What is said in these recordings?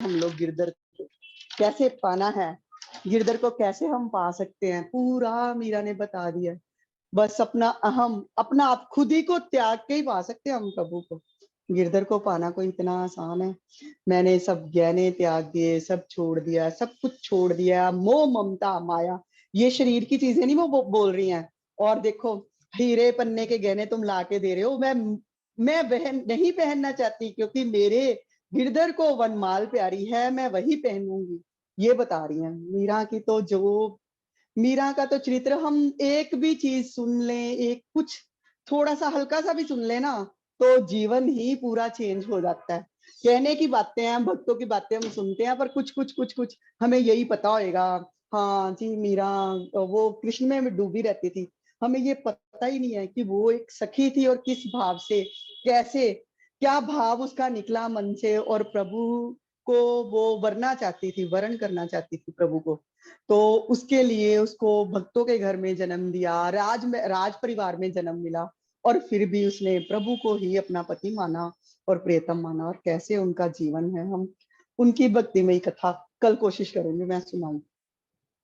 हम लोग गिरधर को कैसे पाना है, गिरधर को कैसे हम पा सकते हैं, पूरा मीरा ने बता दिया। बस अपना अहम, अपना आप खुद ही को त्याग के ही पा सकते हैं हम प्रभु को। गिरधर को पाना कोई इतना आसान है? मैंने सब गहने त्याग दिए, सब छोड़ दिया, सब कुछ छोड़ दिया, मोह ममता माया, ये शरीर की चीजें नहीं वो बोल रही हैं। और देखो, हीरे पन्ने के गहने तुम ला के दे रहे हो, मैं वह नहीं पहनना चाहती, क्योंकि मेरे गिरधर को वनमाल प्यारी है, मैं वही पहनूंगी। ये बता रही हैं मीरा की। तो जो मीरा का तो चरित्र, हम एक भी चीज सुन लें, एक कुछ थोड़ा सा हल्का सा भी सुन ले ना, तो जीवन ही पूरा चेंज हो जाता है। कहने की बातें हैं, भक्तों की बातें हम सुनते हैं, पर कुछ हमें यही पता होएगा, हाँ जी मीरा वो कृष्ण में डूबी रहती थी। हमें ये पता ही नहीं है कि वो एक सखी थी, और किस भाव से, कैसे, क्या भाव उसका निकला मन से, और प्रभु को वो वरना चाहती थी, वरण करना चाहती थी प्रभु को। तो उसके लिए उसको भक्तों के घर में जन्म दिया, राज परिवार में जन्म मिला, और फिर भी उसने प्रभु को ही अपना पति माना और प्रियतम माना। और कैसे उनका जीवन है, हम उनकी भक्तिमयी कथा कल कोशिश करूंगी मैं सुनाऊं,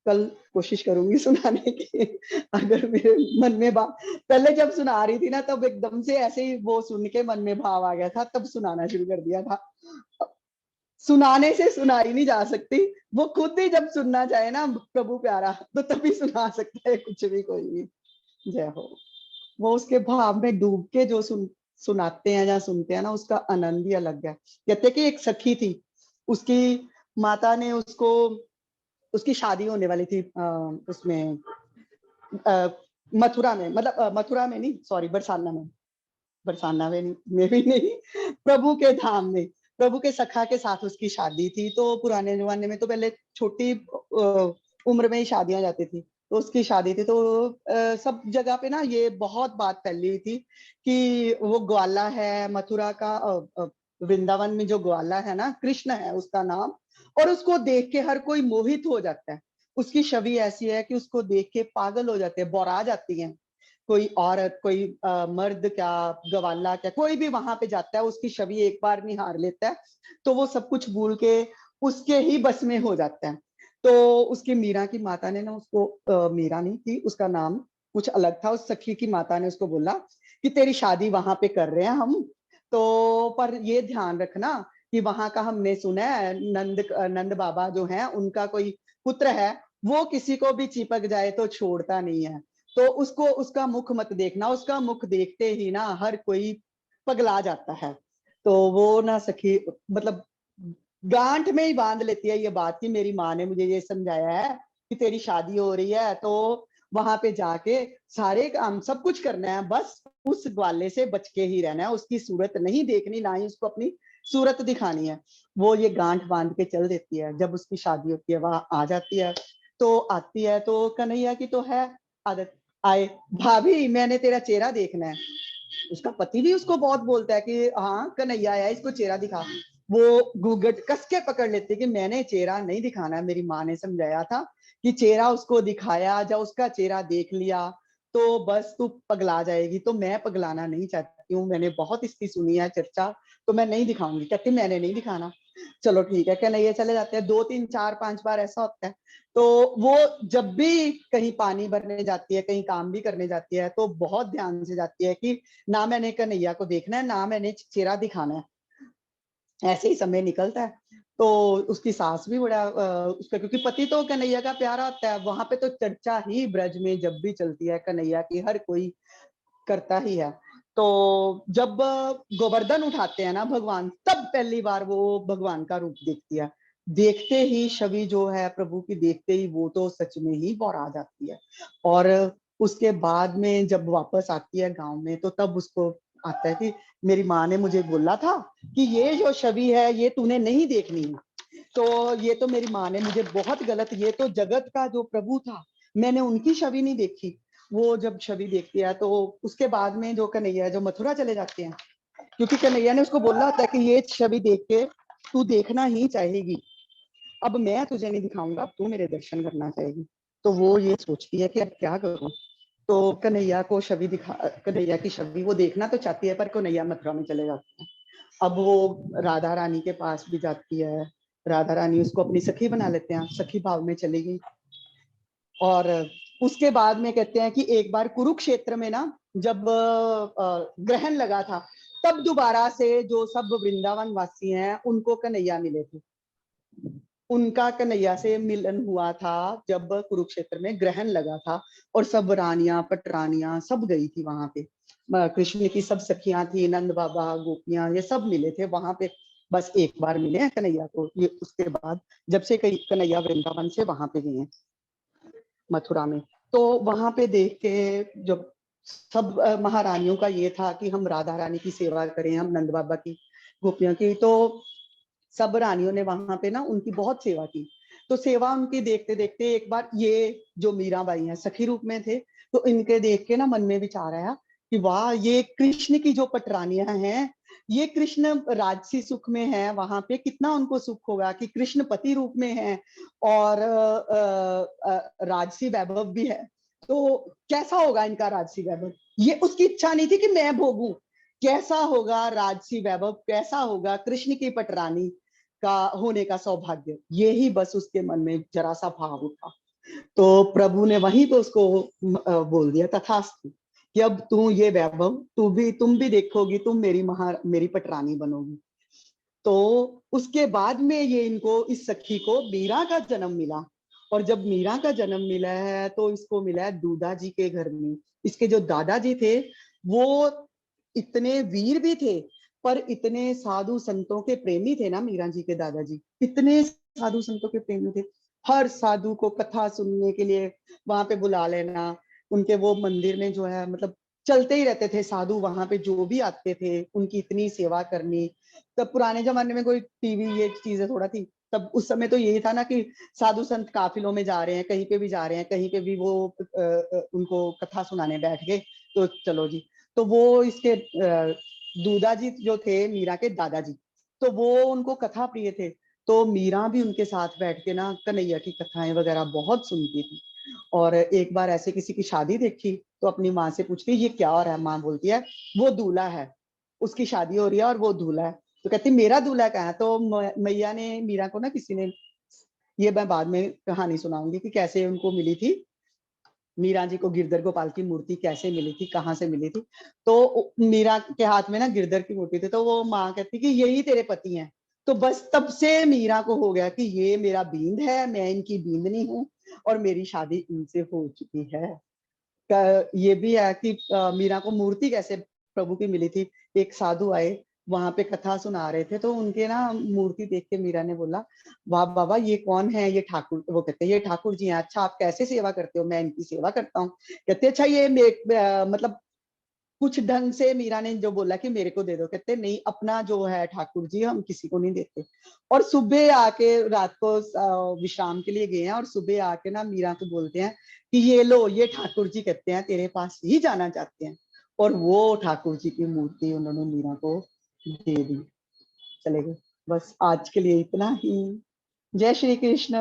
कल कोशिश करूंगी सुनाने की। अगर मेरे मन में बात पहले जब सुना रही थी ना, तब एकदम से ऐसे ही वो सुन के मन में भाव आ गया था, तब सुनाना शुरू कर दिया था। सुनाने से सुनाई नहीं जा सकती, वो खुद ही जब सुनना चाहे ना प्रभु प्यारा, तो तभी सुना सकता है कुछ भी, कोई भी। जय हो। वो उसके भाव में डूब के जो सुनाते हैं या सुनते हैं ना, उसका आनंद ही अलग है। कहते कि एक सखी थी, उसकी माता ने उसको, उसकी शादी होने वाली थी उसमें मथुरा में, मतलब मथुरा में नहीं, सॉरी, बरसाना में, बरसाना में नहीं, में भी नहीं, प्रभु के धाम में, प्रभु के सखा के साथ उसकी शादी थी। तो पुराने जमाने में तो पहले छोटी उम्र में ही शादियां जाती थी, तो उसकी शादी थी। तो सब जगह पे ना ये बहुत बात फैली हुई थी कि वो ग्वाला है मथुरा का, वृंदावन में जो ग्वाला है ना, कृष्ण है उसका नाम, और उसको देख के हर कोई मोहित हो जाता है। उसकी छवि ऐसी है कि उसको देख के पागल हो जाते हैं, बौरा जाती हैं। कोई औरत, कोई मर्द, क्या गवाला, क्या कोई भी वहां पे जाता है, उसकी छवि एक बार निहार लेता है, तो वो सब कुछ भूल के उसके ही बस में हो जाता है। तो उसकी मीरा की माता ने ना उसको, मीरा नहीं थी, उसका नाम कुछ अलग था, उस सखी की माता ने उसको बोला कि तेरी शादी वहां पे कर रहे हैं हम, तो पर ये ध्यान रखना कि वहां का हमने सुना है, नंद बाबा जो हैं उनका कोई पुत्र है, वो किसी को भी चिपक जाए तो छोड़ता नहीं है। तो उसको, उसका मुख मत देखना, उसका मुख देखते ही ना हर कोई पगला जाता है। तो वो ना सखी, मतलब गांठ में ही बांध लेती है ये बात कि मेरी माँ ने मुझे ये समझाया है कि तेरी शादी हो रही है, तो वहां पे जाके सारे काम सब कुछ करना है, बस उस ग्वाले से बच के ही रहना है, उसकी सूरत नहीं देखनी, ना ही उसको अपनी सूरत दिखानी है। वो ये गांठ बांध के चल देती है। जब उसकी शादी होती है, वहां आ जाती है, तो आती है तो कन्हैया की तो है आदत, आए, भाभी मैंने तेरा चेहरा देखना है। उसका पति भी उसको बहुत बोलता है कि हाँ कन्हैया आया, इसको चेहरा दिखा। वो घूंघट कस के पकड़ लेती कि मैंने चेहरा नहीं दिखाना है, मेरी माँ ने समझाया था कि चेहरा उसको दिखाया, जब उसका चेहरा देख लिया तो बस तू पगला जाएगी। तो मैं पगलाना नहीं चाहती हूँ, मैंने बहुत इसकी सुनी है चर्चा, तो मैं नहीं दिखाऊंगी। कहती मैंने नहीं दिखाना। चलो ठीक है, कन्हैया चले जाते हैं। 2 3 4 5 बार ऐसा होता है। तो वो जब भी कहीं पानी भरने जाती है, कहीं काम भी करने जाती है, तो बहुत ध्यान से जाती है कि ना मैंने कन्हैया को देखना है, ना मैंने चेहरा दिखाना है। ऐसे ही समय निकलता है। तो उसकी सास भी बड़ा उसका, क्योंकि पति तो कन्हैया का प्यारा होता है, वहां पे तो चर्चा ही ब्रज में जब भी चलती है कन्हैया की, हर कोई करता ही है। तो जब गोवर्धन उठाते हैं ना भगवान, तब पहली बार वो भगवान का रूप देखती है। देखते ही छवि जो है प्रभु की, देखते ही वो तो सच में ही बौरा जाती है। और उसके बाद में जब वापस आती है गांव में, तो तब उसको आता है कि मेरी माँ ने मुझे बोला था कि ये जो छवि है ये तूने नहीं देखनी है। तो ये तो मेरी माँ ने मुझे बहुत गलत, ये तो जगत का जो प्रभु था, मैंने उनकी छवि नहीं देखी। वो जब छवि देखती है, तो उसके बाद में जो कन्हैया जो मथुरा चले जाते हैं, क्योंकि कन्हैया ने उसको बोला होता है कि ये छवि देख के तू देखना ही चाहेगी, अब मैं तुझे नहीं दिखाऊंगा, अब तू मेरे दर्शन करना चाहेगी। तो वो ये सोचती है कि अब क्या करूं। तो कन्हैया को छवि दिखा, कन्हैया की छवि वो देखना तो चाहती है, पर कन्हैया मथुरा में चले जाते हैं। अब वो राधा रानी के पास भी जाती है, राधा रानी उसको अपनी सखी बना लेते हैं, सखी भाव में चली गई। और उसके बाद में कहते हैं कि एक बार कुरुक्षेत्र में ना जब ग्रहण लगा था, तब दोबारा से जो सब वृंदावन वासी हैं उनको कन्हैया मिले थे। उनका कन्हैया से मिलन हुआ था जब कुरुक्षेत्र में ग्रहण लगा था, और सब रानियां पटरानियां सब गई थी वहां पे। कृष्ण की सब सखियां थी, नंद बाबा गोपियां ये सब मिले थे वहां पे। बस एक बार मिले हैं कन्हैया को, ये उसके बाद जब से कई कन्हैया वृंदावन से वहां पे गए हैं मथुरा में। तो वहां पे देख के जब सब महारानियों का ये था कि हम राधा रानी की सेवा करें, हम नंद बाबा की गोपियों की, तो सब रानियों ने वहां पे ना उनकी बहुत सेवा की। तो सेवा उनकी देखते देखते एक बार ये जो मीराबाई हैं सखी रूप में थे, तो इनके देख के ना मन में विचार आया कि वाह, ये कृष्ण की जो पटरानियां हैं, ये कृष्ण राजसी सुख में है, वहां पे कितना उनको सुख होगा कि कृष्ण पति रूप में है और राजसी वैभव भी है। तो कैसा होगा इनका राजसी वैभव, ये उसकी इच्छा नहीं थी कि मैं भोगूं। कैसा होगा राजसी वैभव, कैसा होगा कृष्ण की पटरानी का होने का सौभाग्य, ये ही बस उसके मन में जरा सा भाव उठा। तो प्रभु ने वहीं पे उसको बोल दिया तथास्तु, कि अब तू ये वैभव तुम भी देखोगी, तुम मेरी पटरानी बनोगी। तो उसके बाद में ये इनको, इस सखी को मीरा का जन्म मिला। और जब मीरा का जन्म मिला है तो इसको मिला है दूधा जी के घर में। इसके जो दादाजी थे वो इतने वीर भी थे, पर इतने साधु संतों के प्रेमी थे ना, मीरा जी के दादाजी इतने साधु संतों के प्रेमी थे। हर साधु को कथा सुनने के लिए वहां पे बुला लेना। उनके वो मंदिर में जो है मतलब चलते ही रहते थे साधु, वहां पे जो भी आते थे उनकी इतनी सेवा करनी। तब पुराने जमाने में कोई टीवी ये चीजें थोड़ा थी, तब उस समय तो यही था ना कि साधु संत काफिलों में जा रहे हैं, कहीं पे भी जा रहे हैं, कहीं पे भी वो उनको कथा सुनाने बैठ गए, तो चलो जी। तो वो इसके दूधा जी जो थे मीरा के दादाजी, तो वो उनको कथा प्रिय थे। तो मीरा भी उनके साथ बैठ के ना कन्हैया की कथाएं वगैरह बहुत सुनती थी। और एक बार ऐसे किसी की शादी देखी तो अपनी माँ से पूछती ये क्या हो रहा है, माँ बोलती है वो दूल्हा है, उसकी शादी हो रही है और वो दूल्हा है। तो कहती मेरा दूल्हा कहाँ है। तो मैया ने मीरा को ना किसी ने, ये मैं बाद में कहानी सुनाऊंगी कि कैसे उनको मिली थी, मीरा जी को गिरधर गोपाल की मूर्ति कैसे मिली थी, कहाँ से मिली थी। तो मीरा के हाथ में ना गिरधर की मूर्ति थी, तो वो माँ कहती कि यही तेरे पति हैं। तो बस तब से मीरा को हो गया कि ये मेरा बींद है, मैं इनकी बींदनी हूँ और मेरी शादी इनसे हो चुकी है। ये भी है कि मीरा को मूर्ति कैसे प्रभु की मिली थी। एक साधु आए, वहां पे कथा सुना रहे थे, तो उनके ना मूर्ति देख के मीरा ने बोला वाह बाबा ये कौन है, ये ठाकुर, वो कहते हैं ये ठाकुर जी हैं। अच्छा आप कैसे सेवा करते हो, मैं इनकी सेवा करता हूँ। कहते अच्छा ये मतलब कुछ ढंग से मीरा ने जो बोला कि मेरे को दे दो, कहते नहीं अपना जो है ठाकुर जी हम किसी को नहीं देते। और सुबह आके रात को विश्राम के लिए गए हैं, और सुबह आके ना मीरा को बोलते हैं कि ये लो, ये ठाकुर जी कहते हैं तेरे पास ही जाना चाहते हैं। और वो ठाकुर जी की मूर्ति उन्होंने मीरा को दे दी, चले गए। बस आज के लिए इतना ही। जय श्री कृष्ण।